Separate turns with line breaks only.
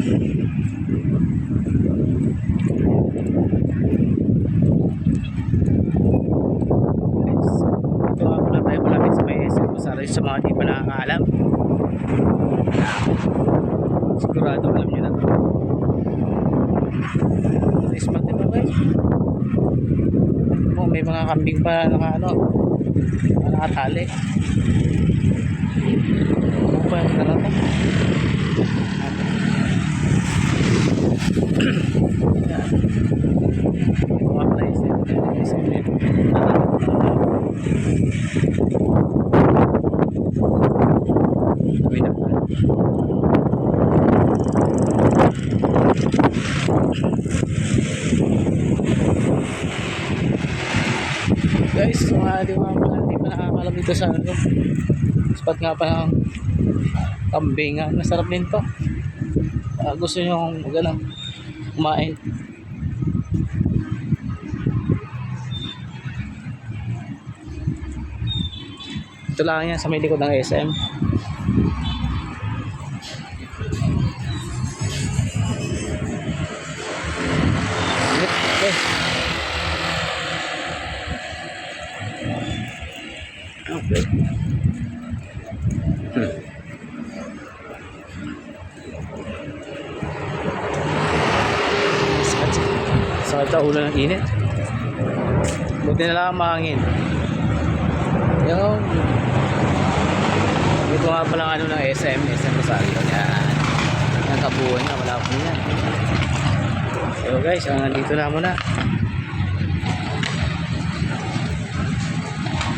Ito nga pala tayo malapit sa may SM Rosario. Sa mga di pa nakakaalam, sigurado alam nyo na to. Spot diba guys? Oh, may mga kambing pa nakatali. Ano pa yung talata? Mga place guys, di pa nakakalam dito sa spot nga pa ng kambing. Masarap din to. Gusto nyo kumain. Ito lang yan sa may likod ng SM. Okay. Sakit sa ulo ng init. Buti na lang mahangin. Yung ito nga palang ng SM Rosario. Yan. Yung kabuuan niya, wala po yan. So guys, nandito na muna.